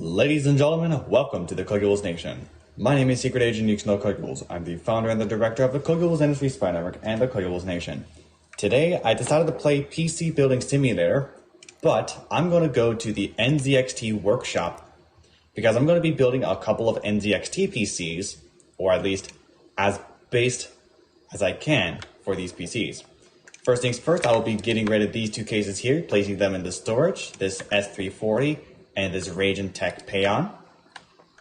Ladies and gentlemen, welcome to the CoculesNation. My name is Secret Agent Yuxino Cocules. I'm the founder and the director of the Cocules Industry Spy Network and the CoculesNation. Today, I decided to play PC Building Simulator, but I'm going to go to the NZXT workshop because I'm going to be building a couple of NZXT PCs, or at least as based as I can for these PCs. First things first, I will be getting rid of these two cases here, placing them in the storage, this S340 and this Radeon Tech Payon.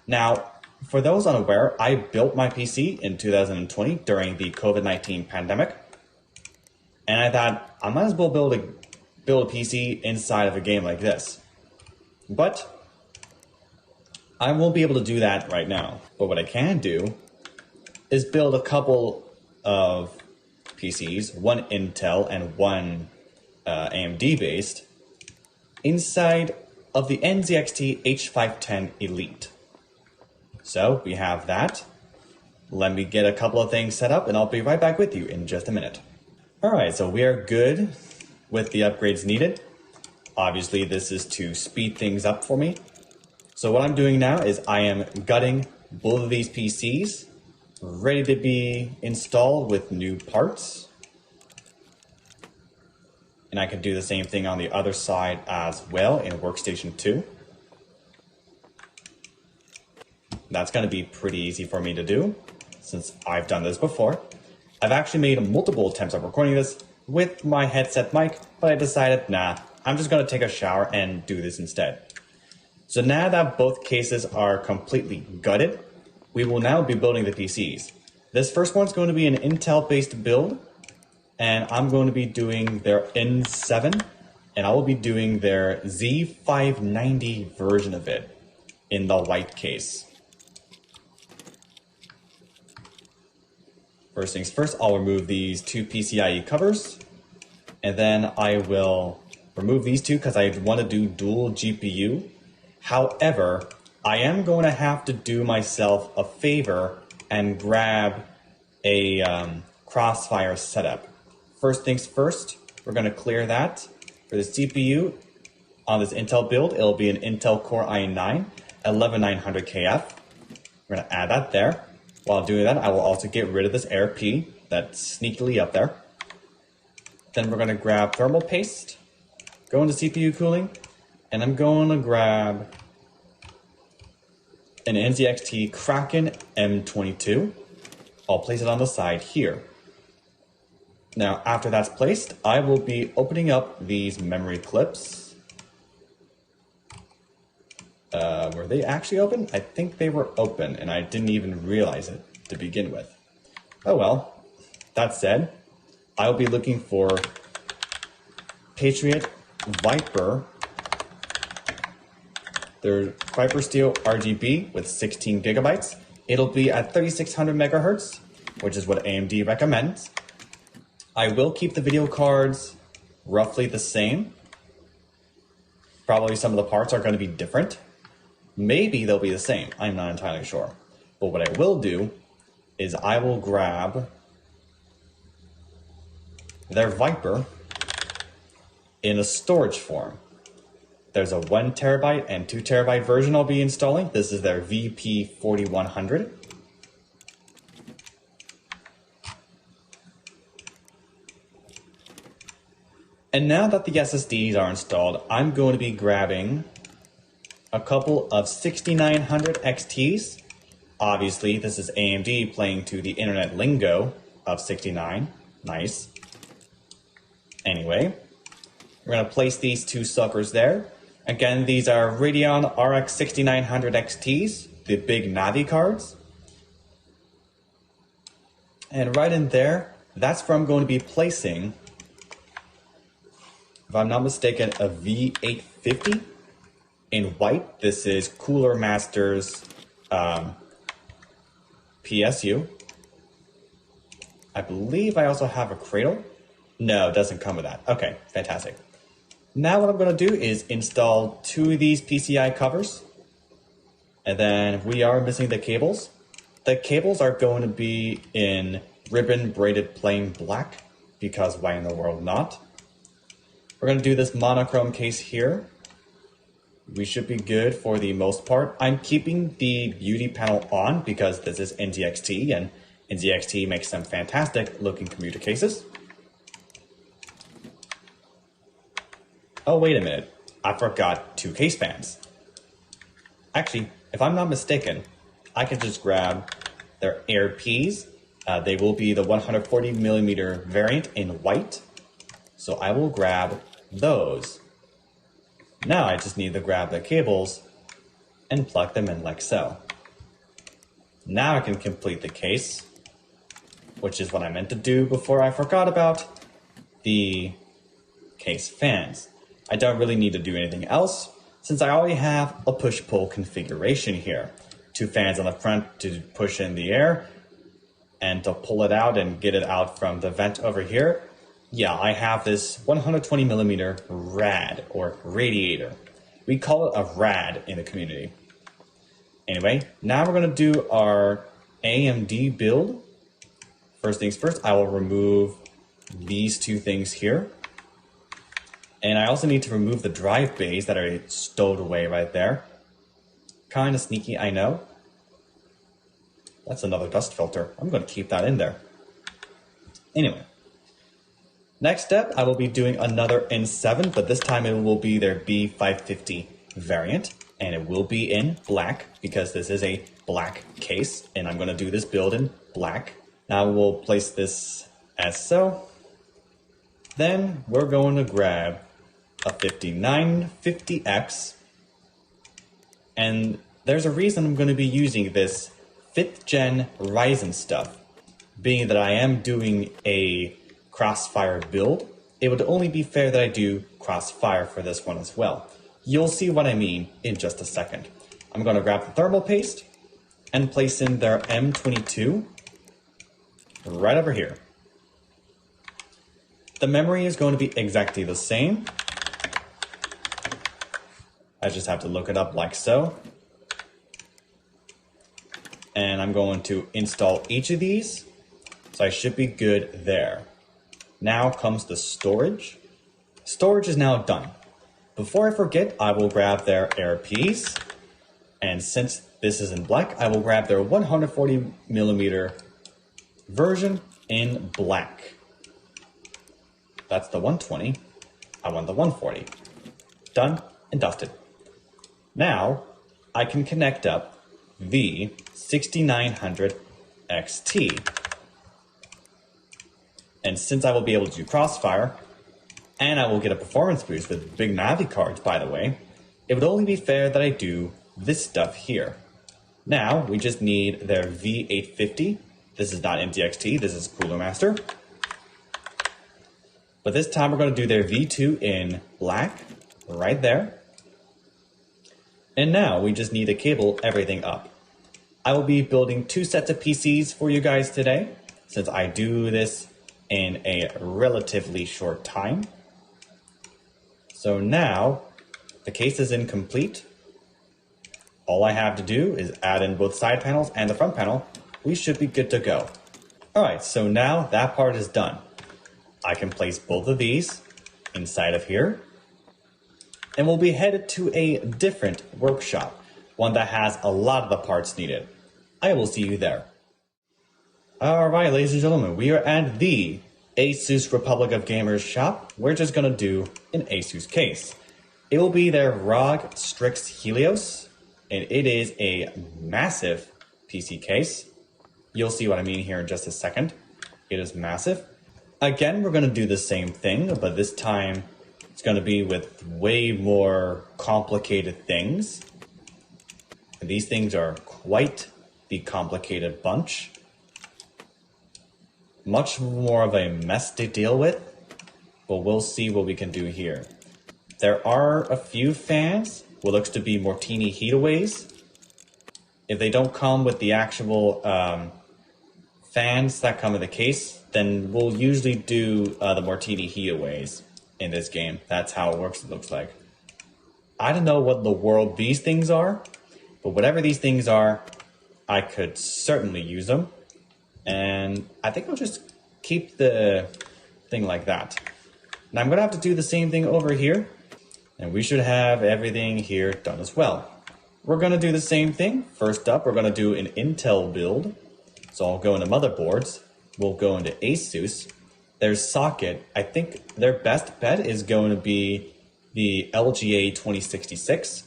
Now, for those unaware, I built my PC in 2020 during the COVID-19 pandemic, and I thought I might as well build a PC inside of a game like this. But I won't be able to do that right now. But what I can do is build a couple of PCs, one Intel and one AMD based, inside of the NZXT H510 Elite. So we have that. Let me get a couple of things set up and I'll be right back with you in just a minute. Alright, so we are good with the upgrades needed. Obviously this is to speed things up for me. So what I'm doing now is I am gutting both of these PCs, ready to be installed with new parts. And I can do the same thing on the other side as well in Workstation 2. That's going to be pretty easy for me to do since I've done this before. I've actually made multiple attempts at recording this with my headset mic, but I decided, nah, I'm just going to take a shower and do this instead. So now that both cases are completely gutted, we will now be building the PCs. This first one's going to be an Intel-based build, and I'm going to be doing their N7, and I will be doing their Z590 version of it in the white case. First things first, I'll remove these two PCIe covers, and then I will remove these two because I want to do dual GPU. However, I am going to have to do myself a favor and grab a Crossfire setup. First things first, we're going to clear that. For the CPU on this Intel build, it'll be an Intel Core i9 11900KF. We're going to add that there. While doing that, I will also get rid of this AirP that's sneakily up there. Then we're going to grab thermal paste, go into CPU cooling, and I'm going to grab an NZXT Kraken M22. I'll place it on the side here. Now, after that's placed, I will be opening up these memory clips. Were they actually open? I think they were open, and I didn't even realize it to begin with. Oh well. That said, I'll be looking for Patriot Viper. Their Viper Steel RGB with 16 gigabytes. It'll be at 3600 megahertz, which is what AMD recommends. I will keep the video cards roughly the same. Probably some of the parts are going to be different. Maybe they'll be the same. I'm not entirely sure. But what I will do is I will grab their Viper in a storage form. There's a 1 terabyte and 2 terabyte version I'll be installing. This is their VP4100. And now that the SSDs are installed, I'm going to be grabbing a couple of 6900 XTs. Obviously, this is AMD playing to the internet lingo of 69. Nice. Anyway, we're going to place these two suckers there. Again, these are Radeon RX 6900 XTs, the big Navi cards. And right in there, that's where I'm going to be placing, if I'm not mistaken, a V850 in white. This is Cooler Masters PSU. I believe I also have a cradle. No, it doesn't come with that. Okay, fantastic. Now what I'm going to do is install two of these PCI covers. And then we are missing the cables. The cables are going to be in ribbon braided plain black, because why in the world not? We're going to do this monochrome case here. We should be good for the most part. I'm keeping the beauty panel on because this is NZXT, and NZXT makes some fantastic looking commuter cases. Oh, wait a minute. I forgot 2 case fans. Actually, if I'm not mistaken, I can just grab their AirPs. They will be the 140mm variant in white. So I will grab those. Now I just need to grab the cables and plug them in like so. Now I can complete the case, which is what I meant to do before I forgot about the case fans. I don't really need to do anything else since I already have a push-pull configuration here. 2 fans on the front to push in the air and to pull it out and get it out from the vent over here. Yeah, I have this 120mm rad or radiator. We call it a rad in the community. Anyway, now we're going to do our AMD build. First things first, I will remove these 2 things here. And I also need to remove the drive bays that are stowed away right there. Kind of sneaky, I know. That's another dust filter. I'm going to keep that in there. Anyway. Next step, I will be doing another N7, but this time it will be their B550 variant. And it will be in black because this is a black case. And I'm going to do this build in black. Now we'll place this as so. Then we're going to grab a 5950X. And there's a reason I'm going to be using this 5th gen Ryzen stuff. Being that I am doing a Crossfire build, it would only be fair that I do Crossfire for this one as well. You'll see what I mean in just a second. I'm going to grab the thermal paste and place in their M22 right over here. The memory is going to be exactly the same. I just have to look it up like so. And I'm going to install each of these. So I should be good there. Now comes the storage. Storage is now done. Before I forget, I will grab their AirPs. And since this is in black, I will grab their 140mm version in black. That's the 120. I want the 140. Done and dusted. Now I can connect up the 6900 XT. And since I will be able to do Crossfire, and I will get a performance boost with big Navi cards, by the way, it would only be fair that I do this stuff here. Now, we just need their V850. This is not MTXT, this is Cooler Master. But this time we're going to do their V2 in black, right there. And now we just need to cable everything up. I will be building 2 sets of PCs for you guys today, since I do this in a relatively short time. So now the case is incomplete. All I have to do is add in both side panels and the front panel. We should be good to go. All right, so now that part is done. I can place both of these inside of here. And we'll be headed to a different workshop, one that has a lot of the parts needed. I will see you there. All right, ladies and gentlemen, we are at the Asus Republic of Gamers shop. We're just going to do an Asus case. It will be their ROG Strix Helios, and it is a massive PC case. You'll see what I mean here in just a second. It is massive. Again, we're going to do the same thing, but this time it's going to be with way more complicated things. These things are quite the complicated bunch. Much more of a mess to deal with, but we'll see what we can do here. There are a few fans, what looks to be Martini heataways. If they don't come with the actual fans that come in the case, then we'll usually do the Martini heataways in this game. That's how it works, it looks like. I don't know what the world these things are, but whatever these things are, I could certainly use them. And I think I'll just keep the thing like that. Now I'm going to have to do the same thing over here. And we should have everything here done as well. We're going to do the same thing. First up, we're going to do an Intel build. So I'll go into motherboards. We'll go into ASUS. There's socket. I think their best bet is going to be the LGA 2066.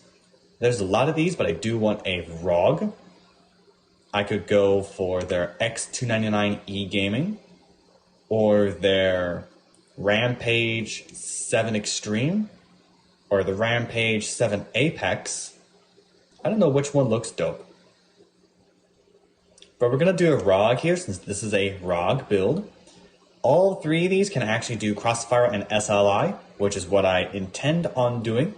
There's a lot of these, but I do want a ROG. I could go for their X299E gaming or their Rampage 7 Extreme or the Rampage 7 Apex. I don't know which one looks dope. But we're going to do a ROG here since this is a ROG build. All three of these can actually do Crossfire and SLI, which is what I intend on doing.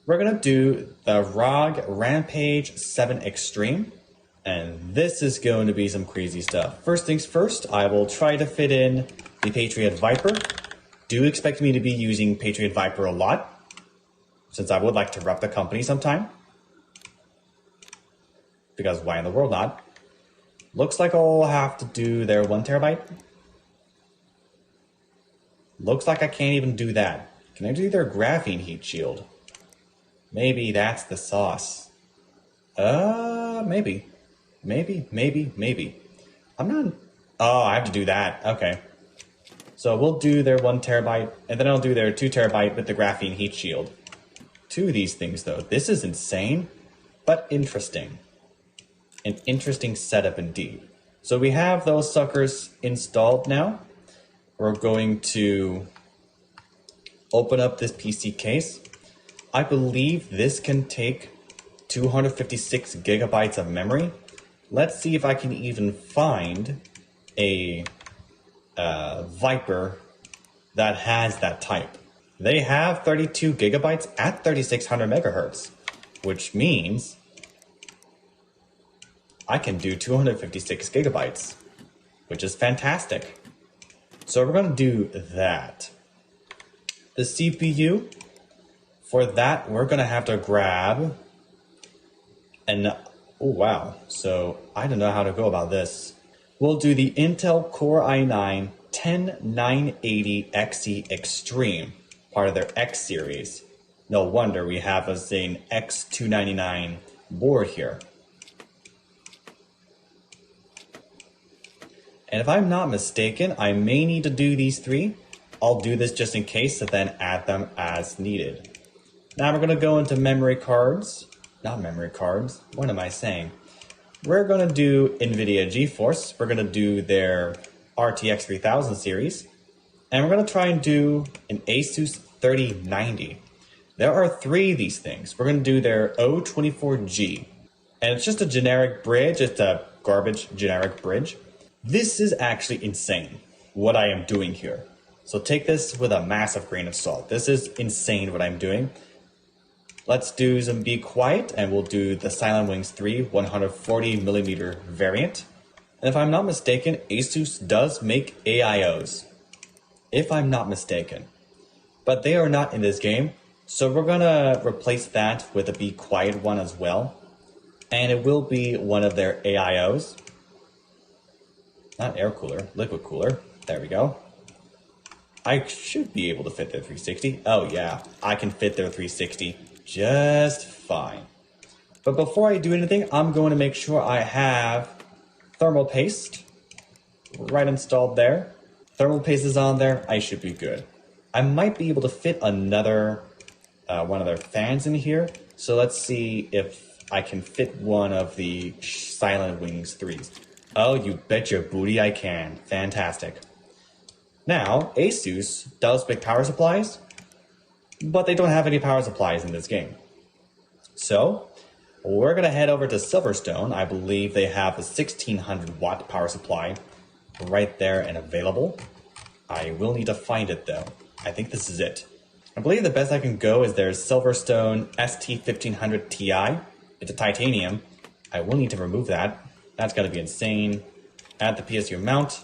We're going to do the ROG Rampage 7 Extreme. And this is going to be some crazy stuff. First things first, I will try to fit in the Patriot Viper. Do expect me to be using Patriot Viper a lot, since I would like to rep the company sometime. Because why in the world not? Looks like I'll have to do their 1 terabyte. Looks like I can't even do that. Can I do their graphene heat shield? Maybe that's the sauce. Maybe. I'm not... Oh, I have to do that. Okay. So we'll do their 1 terabyte, and then I'll do their 2 terabyte with the graphene heat shield. 2 of these things, though. This is insane, but interesting. An interesting setup indeed. So we have those suckers installed now. We're going to open up this PC case. I believe this can take 256 gigabytes of memory. Let's see if I can even find a Viper that has that type. They have 32 gigabytes at 3600 megahertz, which means I can do 256 gigabytes, which is fantastic. So we're going to do that. The CPU, for that, we're going to have to grab an... Oh, wow. So I don't know how to go about this. We'll do the Intel Core i9 10980XE Extreme, part of their X series. No wonder we have an X299 board here. And if I'm not mistaken, I may need to do these 3. I'll do this just in case and then add them as needed. Now we're going to go into memory cards. Not memory cards. What am I saying? We're going to do NVIDIA GeForce. We're going to do their RTX 3000 series. And we're going to try and do an Asus 3090. There are 3 of these things. We're going to do their O24G. And it's just a generic bridge. It's a garbage generic bridge. This is actually insane, what I am doing here. So take this with a massive grain of salt. This is insane what I'm doing. Let's do some Be Quiet, and we'll do the Silent Wings 3 140mm variant. And if I'm not mistaken, Asus does make AIOs. If I'm not mistaken. But they are not in this game, so we're going to replace that with a Be Quiet one as well. And it will be one of their AIOs. Not air cooler, liquid cooler. There we go. I should be able to fit their 360. Oh yeah, I can fit their 360 just fine. But before I do anything, I'm going to make sure I have thermal paste right installed there. Thermal paste is on there, I should be good. I might be able to fit another one of their fans in here. So let's see if I can fit one of the Silent Wings 3s. Oh, you bet your booty I can. Fantastic. Now, Asus does make power supplies, but they don't have any power supplies in this game. So, we're going to head over to Silverstone. I believe they have a 1600 watt power supply right there and available. I will need to find it though. I think this is it. I believe the best I can go is their Silverstone ST1500 Ti. It's a titanium. I will need to remove that. That's going to be insane. Add the PSU mount.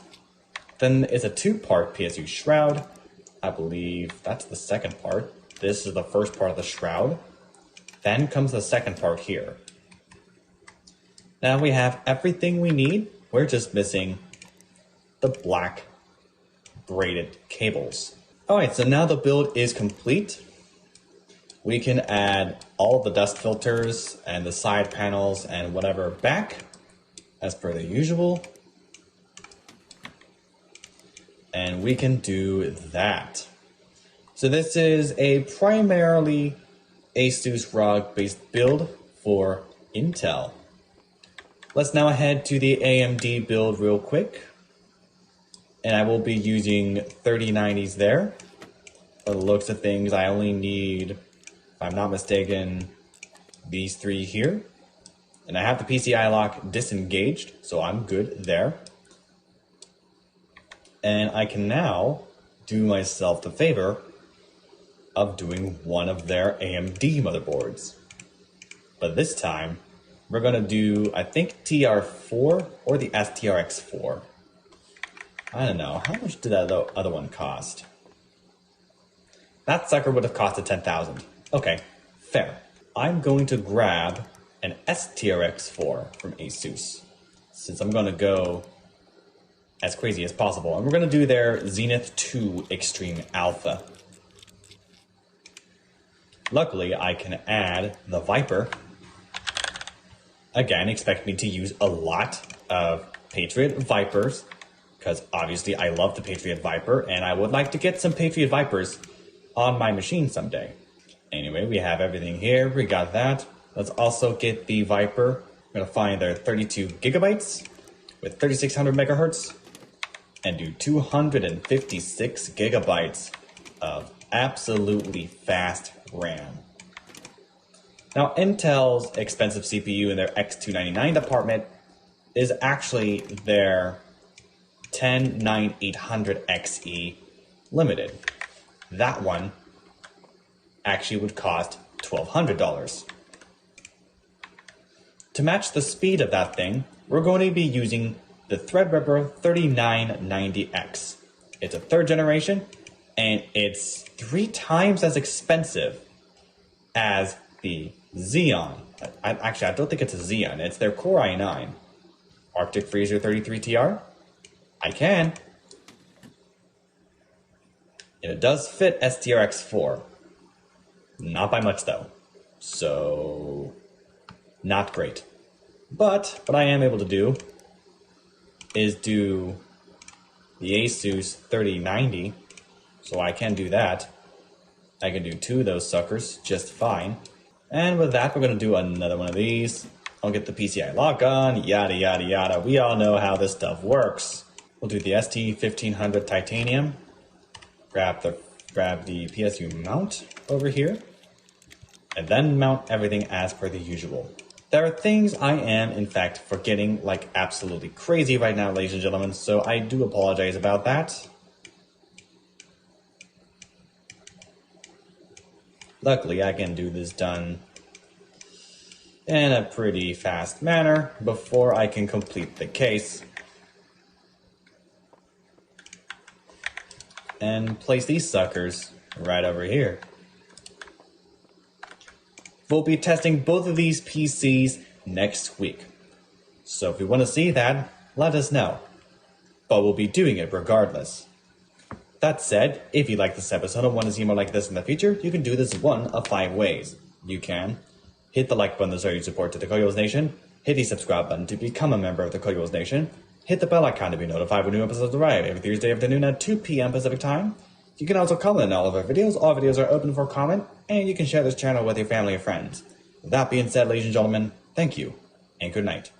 Then it's a 2-part PSU shroud. I believe that's the second part. This is the first part of the shroud. Then comes the second part here. Now we have everything we need. We're just missing the black braided cables. Alright, so now the build is complete. we can add all the dust filters and the side panels and whatever back as per the usual. And we can do that. So this is a primarily ASUS ROG based build for Intel. Let's now head to the AMD build real quick. And I will be using 3090s there. By the looks of things, I only need, if I'm not mistaken, these three here. And I have the PCI lock disengaged, so I'm good there. And I can now do myself the favor of doing one of their AMD motherboards. But this time, we're going to do, I think, TR4 or the STRX4. I don't know. How much did that other one cost? That sucker would have costed $10,000. Okay, fair. I'm going to grab an STRX4 from ASUS, since I'm going to go as crazy as possible. And we're going to do their Zenith 2 Extreme Alpha. Luckily, I can add the Viper. Again, expect me to use a lot of Patriot Vipers, because obviously I love the Patriot Viper, and I would like to get some Patriot Vipers on my machine someday. Anyway, we have everything here. We got that. Let's also get the Viper. I'm going to find their 32 gigabytes with 3600 megahertz and do 256 gigabytes of absolutely fast RAM. Now, Intel's expensive CPU in their X299 department is actually their 109-800XE Limited. That one actually would cost $1,200. To match the speed of that thing, we're going to be using the Threadripper 3990X. It's a third generation, and it's 3 times as expensive as the Xeon. I don't think it's a Xeon. It's their Core i9. Arctic Freezer 33TR? I can. And it does fit STRX4. Not by much, though. So, not great. But what I am able to do is do the ASUS 3090. So I can do that. I can do 2 of those suckers just fine. And with that, we're going to do another one of these. I'll get the PCI lock on, yada, yada, yada. We all know how this stuff works. We'll do the ST1500 titanium. Grab the PSU mount over here. And then mount everything as per the usual. There are things I am, in fact, forgetting like absolutely crazy right now, ladies and gentlemen. So I do apologize about that. Luckily, I can do this done in a pretty fast manner before I can complete the case. And place these suckers right over here. We'll be testing both of these PCs next week. So if you want to see that, let us know. But we'll be doing it regardless. That said, if you like this episode and want to see more like this in the future, you can do this one of 5 ways. You can hit the like button to show your support to the CoculesNation, hit the subscribe button to become a member of the CoculesNation, hit the bell icon to be notified when new episodes arrive every Thursday afternoon at 2 p.m. Pacific Time. You can also comment on all of our videos. All videos are open for comment, and you can share this channel with your family or friends. With that being said, ladies and gentlemen, thank you, and good night.